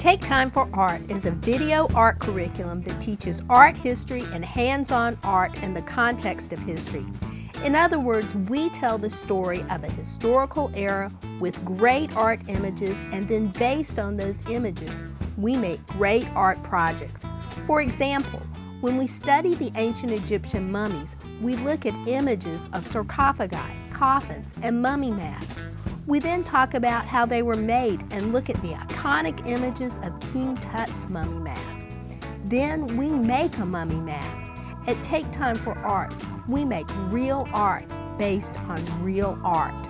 Take Time for Art is a video art curriculum that teaches art history and hands-on art in the context of history. In other words, we tell the story of a historical era with great art images, and then based on those images, we make great art projects. For example, when we study the ancient Egyptian mummies, we look at images of sarcophagi, coffins, and mummy masks. We then talk about how they were made and look at the iconic images of King Tut's mummy mask. Then we make a mummy mask. At Take Time for Art, we make real art based on real art.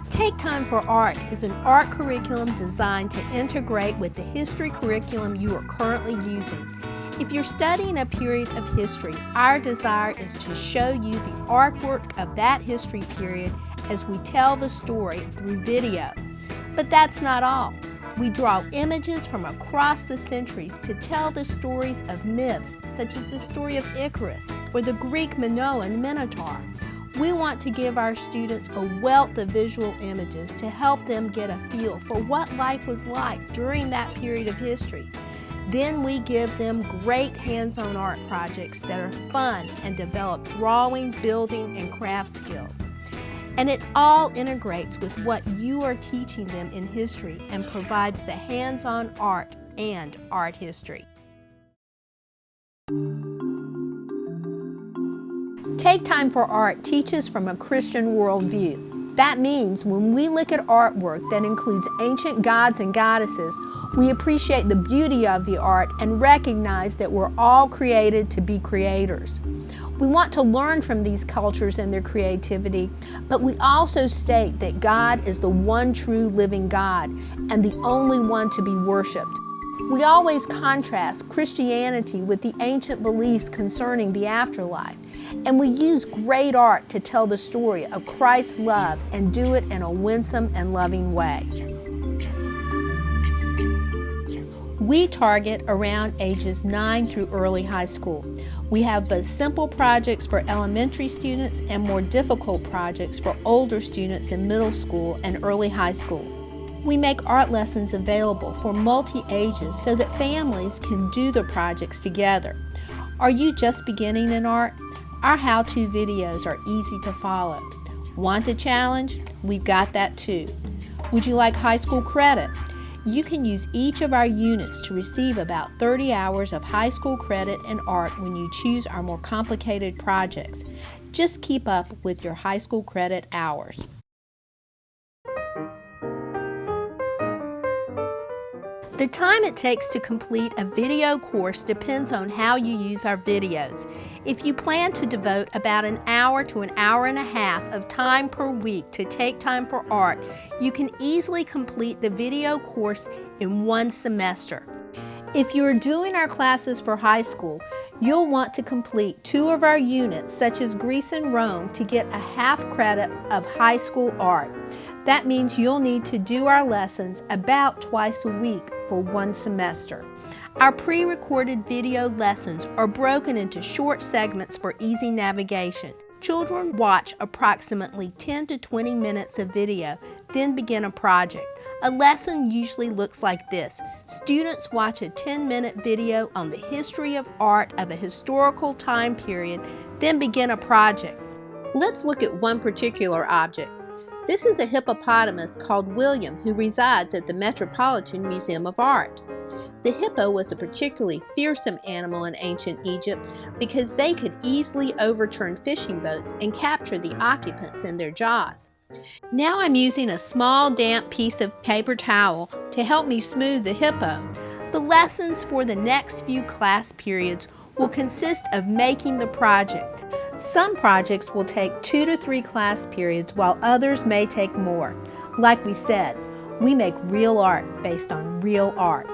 Take Time for Art is an art curriculum designed to integrate with the history curriculum you are currently using. If you're studying a period of history, our desire is to show you the artwork of that history period as we tell the story through video. But that's not all. We draw images from across the centuries to tell the stories of myths, such as the story of Icarus or the Greek Minoan Minotaur. We want to give our students a wealth of visual images to help them get a feel for what life was like during that period of history. Then we give them great hands-on art projects that are fun and develop drawing, building, and craft skills. And it all integrates with what you are teaching them in history and provides the hands-on art and art history. Take Time for Art teaches from a Christian worldview. That means when we look at artwork that includes ancient gods and goddesses, we appreciate the beauty of the art and recognize that we're all created to be creators. We want to learn from these cultures and their creativity, but we also state that God is the one true living God and the only one to be worshiped. We always contrast Christianity with the ancient beliefs concerning the afterlife, and we use great art to tell the story of Christ's love and do it in a winsome and loving way. We target around ages 9 through early high school. We have both simple projects for elementary students and more difficult projects for older students in middle school and early high school. We make art lessons available for multi-ages so that families can do the projects together. Are you just beginning in art? Our how-to videos are easy to follow. Want a challenge? We've got that too. Would you like high school credit? You can use each of our units to receive about 30 hours of high school credit in art when you choose our more complicated projects. Just keep up with your high school credit hours. The time it takes to complete a video course depends on how you use our videos. If you plan to devote about an hour to an hour and a half of time per week to Take Time for Art, you can easily complete the video course in one semester. If you're doing our classes for high school, you'll want to complete 2 of our units, such as Greece and Rome, to get a half credit of high school art. That means you'll need to do our lessons about twice a week for one semester. Our pre-recorded video lessons are broken into short segments for easy navigation. Children watch approximately 10 to 20 minutes of video, then begin a project. A lesson usually looks like this. Students watch a 10-minute video on the history of art of a historical time period, then begin a project. Let's look at one particular object. This is a hippopotamus called William, who resides at the Metropolitan Museum of Art. The hippo was a particularly fearsome animal in ancient Egypt because they could easily overturn fishing boats and capture the occupants in their jaws. Now I'm using a small damp piece of paper towel to help me smooth the hippo. The lessons for the next few class periods will consist of making the project. Some projects will take 2 to 3 class periods, while others may take more. Like we said, we make real art based on real art.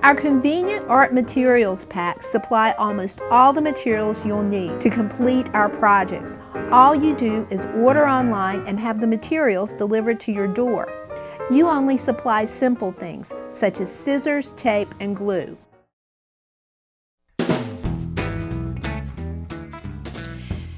Our convenient art materials packs supply almost all the materials you'll need to complete our projects. All you do is order online and have the materials delivered to your door. You only supply simple things, such as scissors, tape, and glue.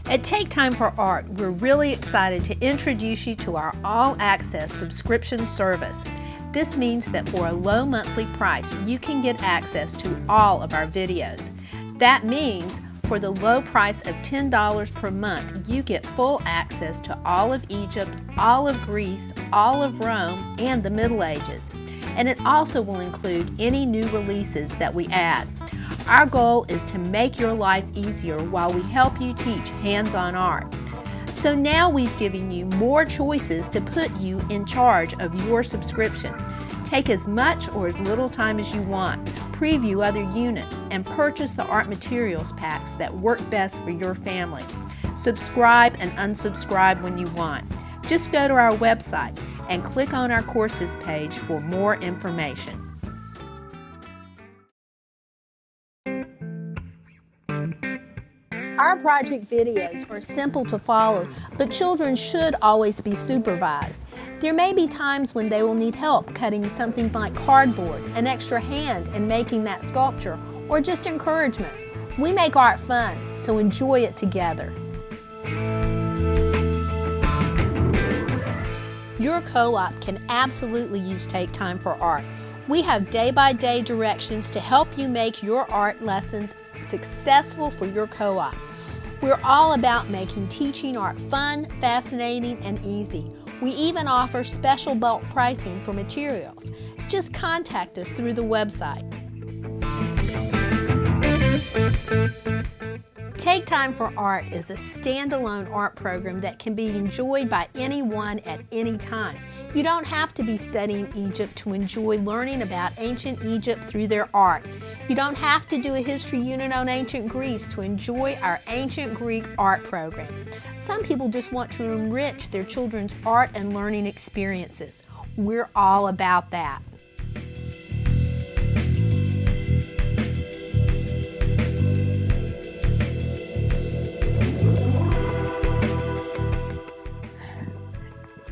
At Take Time for Art, we're really excited to introduce you to our all-access subscription service. This means that for a low monthly price, you can get access to all of our videos. That means for the low price of $10 per month, you get full access to all of Egypt, all of Greece, all of Rome, and the Middle Ages. And it also will include any new releases that we add. Our goal is to make your life easier while we help you teach hands-on art. So now we've given you more choices to put you in charge of your subscription. Take as much or as little time as you want, preview other units, and purchase the art materials packs that work best for your family. Subscribe and unsubscribe when you want. Just go to our website and click on our courses page for more information. Our project videos are simple to follow, but children should always be supervised. There may be times when they will need help cutting something like cardboard, an extra hand in making that sculpture, or just encouragement. We make art fun, so enjoy it together. Your co-op can absolutely use Take Time for Art. We have day-by-day directions to help you make your art lessons successful for your co-op. We're all about making teaching art fun, fascinating, and easy. We even offer special bulk pricing for materials. Just contact us through the website. Take Time for Art is a standalone art program that can be enjoyed by anyone at any time. You don't have to be studying Egypt to enjoy learning about ancient Egypt through their art. You don't have to do a history unit on ancient Greece to enjoy our ancient Greek art program. Some people just want to enrich their children's art and learning experiences. We're all about that.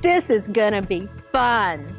This is gonna be fun.